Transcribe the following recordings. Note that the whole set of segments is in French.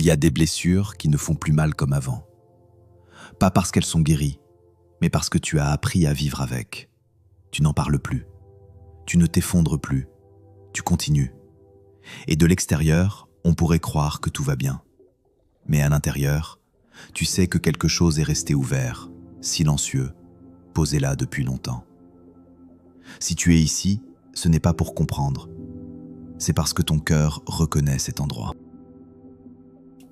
Il y a des blessures qui ne font plus mal comme avant. Pas parce qu'elles sont guéries, mais parce que tu as appris à vivre avec. Tu n'en parles plus. Tu ne t'effondres plus. Tu continues. Et de l'extérieur, on pourrait croire que tout va bien. Mais à l'intérieur, tu sais que quelque chose est resté ouvert, silencieux, posé là depuis longtemps. Si tu es ici, ce n'est pas pour comprendre. C'est parce que ton cœur reconnaît cet endroit.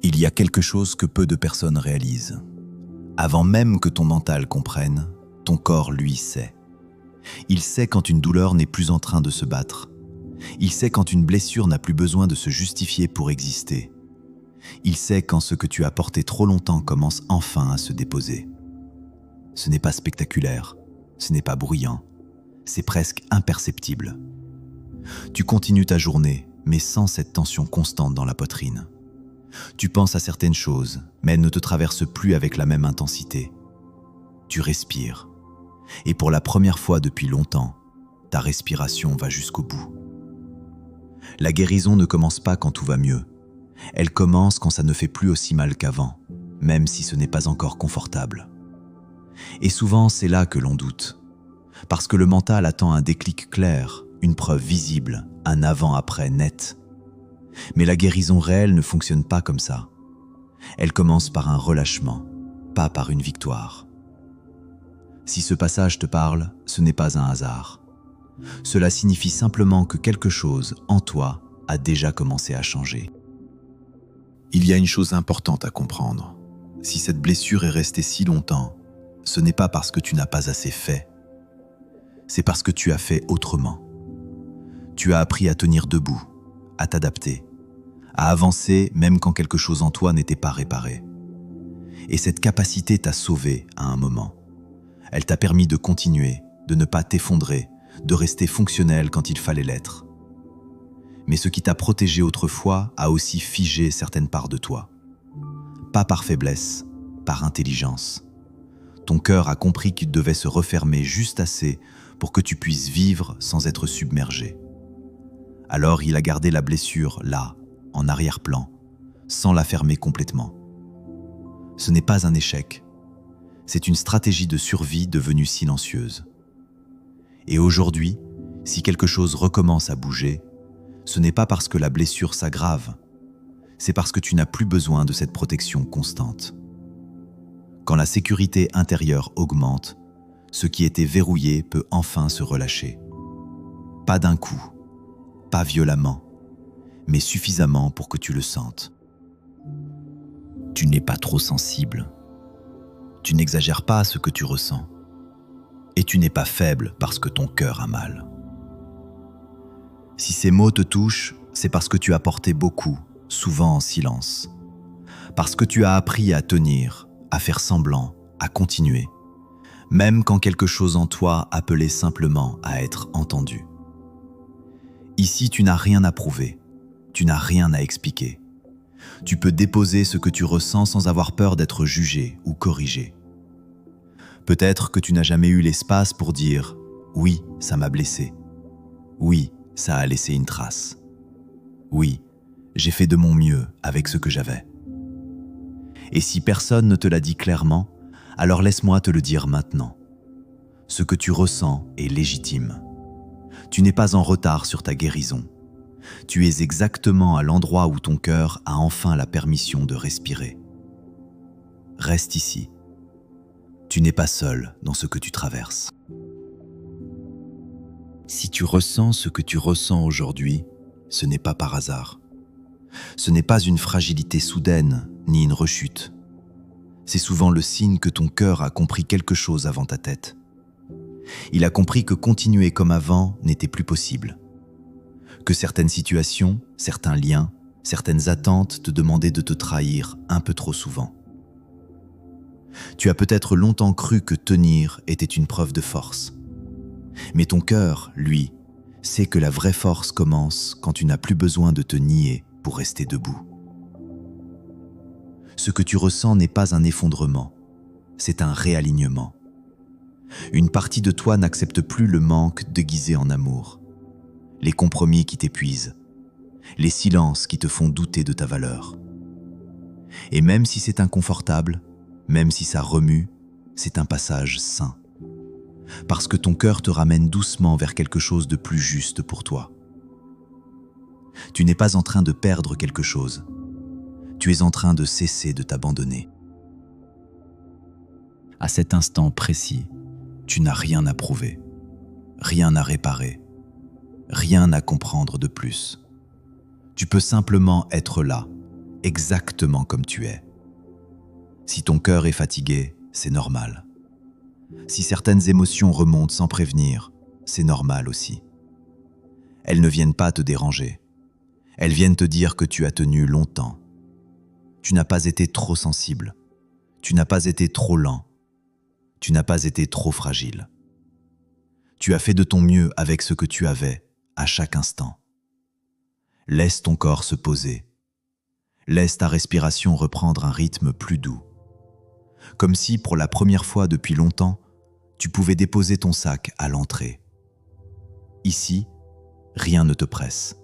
Il y a quelque chose que peu de personnes réalisent. Avant même que ton mental comprenne, ton corps, lui, sait. Il sait quand une douleur n'est plus en train de se battre. Il sait quand une blessure n'a plus besoin de se justifier pour exister. Il sait quand ce que tu as porté trop longtemps commence enfin à se déposer. Ce n'est pas spectaculaire, ce n'est pas bruyant, c'est presque imperceptible. Tu continues ta journée, mais sans cette tension constante dans la poitrine. Tu penses à certaines choses, mais elles ne te traversent plus avec la même intensité. Tu respires. Et pour la première fois depuis longtemps, ta respiration va jusqu'au bout. La guérison ne commence pas quand tout va mieux. Elle commence quand ça ne fait plus aussi mal qu'avant, même si ce n'est pas encore confortable. Et souvent, c'est là que l'on doute. Parce que le mental attend un déclic clair, une preuve visible, un avant-après net. Mais la guérison réelle ne fonctionne pas comme ça. Elle commence par un relâchement, pas par une victoire. Si ce passage te parle, ce n'est pas un hasard. Cela signifie simplement que quelque chose en toi a déjà commencé à changer. Il y a une chose importante à comprendre. Si cette blessure est restée si longtemps, ce n'est pas parce que tu n'as pas assez fait. C'est parce que tu as fait autrement. Tu as appris à tenir debout, à t'adapter, à avancer même quand quelque chose en toi n'était pas réparé. Et cette capacité t'a sauvé à un moment. Elle t'a permis de continuer, de ne pas t'effondrer, de rester fonctionnel quand il fallait l'être. Mais ce qui t'a protégé autrefois a aussi figé certaines parts de toi. Pas par faiblesse, par intelligence. Ton cœur a compris qu'il devait se refermer juste assez pour que tu puisses vivre sans être submergé. Alors il a gardé la blessure là, en arrière-plan, sans la fermer complètement. Ce n'est pas un échec. C'est une stratégie de survie devenue silencieuse. Et aujourd'hui, si quelque chose recommence à bouger, ce n'est pas parce que la blessure s'aggrave, c'est parce que tu n'as plus besoin de cette protection constante. Quand la sécurité intérieure augmente, ce qui était verrouillé peut enfin se relâcher. Pas d'un coup, pas violemment, mais suffisamment pour que tu le sentes. Tu n'es pas trop sensible. Tu n'exagères pas ce que tu ressens. Et tu n'es pas faible parce que ton cœur a mal. Si ces mots te touchent, c'est parce que tu as porté beaucoup, souvent en silence. Parce que tu as appris à tenir, à faire semblant, à continuer, même quand quelque chose en toi appelait simplement à être entendu. Ici, tu n'as rien à prouver, tu n'as rien à expliquer. Tu peux déposer ce que tu ressens sans avoir peur d'être jugé ou corrigé. Peut-être que tu n'as jamais eu l'espace pour dire « Oui, ça m'a blessé. Oui, ça a laissé une trace. Oui, j'ai fait de mon mieux avec ce que j'avais. » Et si personne ne te l'a dit clairement, alors laisse-moi te le dire maintenant. Ce que tu ressens est légitime. Tu n'es pas en retard sur ta guérison. Tu es exactement à l'endroit où ton cœur a enfin la permission de respirer. Reste ici. Tu n'es pas seul dans ce que tu traverses. Si tu ressens ce que tu ressens aujourd'hui, ce n'est pas par hasard. Ce n'est pas une fragilité soudaine, ni une rechute. C'est souvent le signe que ton cœur a compris quelque chose avant ta tête. Il a compris que continuer comme avant n'était plus possible. Que certaines situations, certains liens, certaines attentes te demandaient de te trahir un peu trop souvent. Tu as peut-être longtemps cru que tenir était une preuve de force. Mais ton cœur, lui, sait que la vraie force commence quand tu n'as plus besoin de te nier pour rester debout. Ce que tu ressens n'est pas un effondrement, c'est un réalignement. Une partie de toi n'accepte plus le manque déguisé en amour, les compromis qui t'épuisent, les silences qui te font douter de ta valeur. Et même si c'est inconfortable, même si ça remue, c'est un passage sain. Parce que ton cœur te ramène doucement vers quelque chose de plus juste pour toi. Tu n'es pas en train de perdre quelque chose. Tu es en train de cesser de t'abandonner. À cet instant précis, tu n'as rien à prouver, rien à réparer, rien à comprendre de plus. Tu peux simplement être là, exactement comme tu es. Si ton cœur est fatigué, c'est normal. Si certaines émotions remontent sans prévenir, c'est normal aussi. Elles ne viennent pas te déranger. Elles viennent te dire que tu as tenu longtemps. Tu n'as pas été trop sensible. Tu n'as pas été trop lent. Tu n'as pas été trop fragile. Tu as fait de ton mieux avec ce que tu avais à chaque instant. Laisse ton corps se poser. Laisse ta respiration reprendre un rythme plus doux. Comme si, pour la première fois depuis longtemps, tu pouvais déposer ton sac à l'entrée. Ici, rien ne te presse.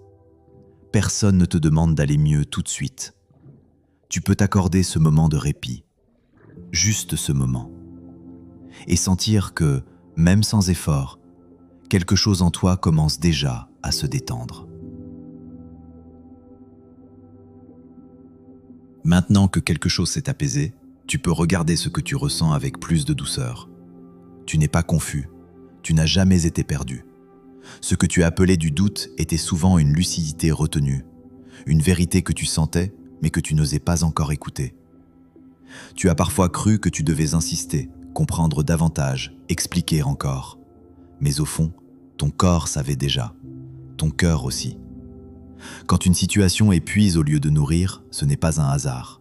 Personne ne te demande d'aller mieux tout de suite. Tu peux t'accorder ce moment de répit, juste ce moment, et sentir que, même sans effort, quelque chose en toi commence déjà à se détendre. Maintenant que quelque chose s'est apaisé, tu peux regarder ce que tu ressens avec plus de douceur. Tu n'es pas confus, tu n'as jamais été perdu. Ce que tu appelais du doute était souvent une lucidité retenue, une vérité que tu sentais, mais que tu n'osais pas encore écouter. Tu as parfois cru que tu devais insister, comprendre davantage, expliquer encore. Mais au fond, ton corps savait déjà, ton cœur aussi. Quand une situation épuise au lieu de nourrir, ce n'est pas un hasard.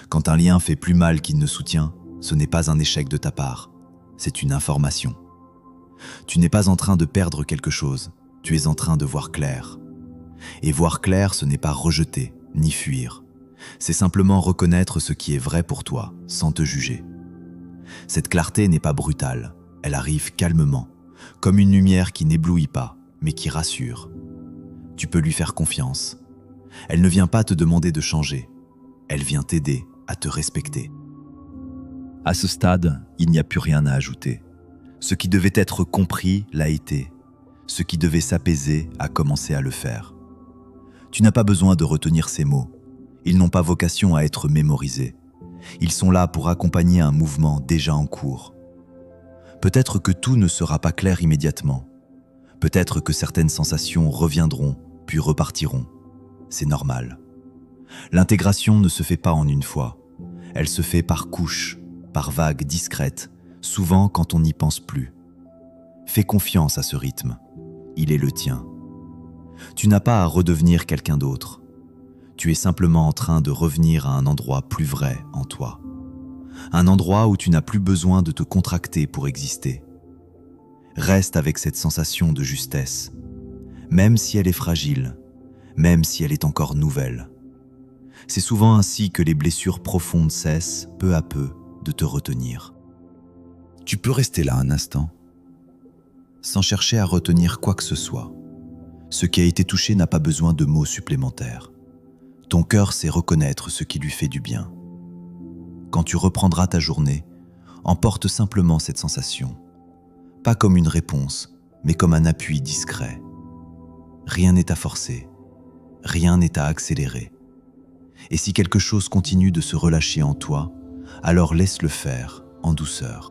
Quand un lien fait plus mal qu'il ne soutient, ce n'est pas un échec de ta part, c'est une information. Tu n'es pas en train de perdre quelque chose, tu es en train de voir clair. Et voir clair, ce n'est pas rejeter, ni fuir. C'est simplement reconnaître ce qui est vrai pour toi, sans te juger. Cette clarté n'est pas brutale, elle arrive calmement, comme une lumière qui n'éblouit pas, mais qui rassure. Tu peux lui faire confiance. Elle ne vient pas te demander de changer, elle vient t'aider à te respecter. À ce stade, il n'y a plus rien à ajouter. Ce qui devait être compris l'a été. Ce qui devait s'apaiser a commencé à le faire. Tu n'as pas besoin de retenir ces mots. Ils n'ont pas vocation à être mémorisés. Ils sont là pour accompagner un mouvement déjà en cours. Peut-être que tout ne sera pas clair immédiatement. Peut-être que certaines sensations reviendront, puis repartiront. C'est normal. L'intégration ne se fait pas en une fois. Elle se fait par couches, par vagues discrètes, souvent quand on n'y pense plus. Fais confiance à ce rythme. Il est le tien. Tu n'as pas à redevenir quelqu'un d'autre. Tu es simplement en train de revenir à un endroit plus vrai en toi. Un endroit où tu n'as plus besoin de te contracter pour exister. Reste avec cette sensation de justesse, même si elle est fragile, même si elle est encore nouvelle. C'est souvent ainsi que les blessures profondes cessent, peu à peu, de te retenir. Tu peux rester là un instant, sans chercher à retenir quoi que ce soit. Ce qui a été touché n'a pas besoin de mots supplémentaires. Ton cœur sait reconnaître ce qui lui fait du bien. Quand tu reprendras ta journée, emporte simplement cette sensation. Pas comme une réponse, mais comme un appui discret. Rien n'est à forcer, rien n'est à accélérer. Et si quelque chose continue de se relâcher en toi, alors laisse-le faire en douceur.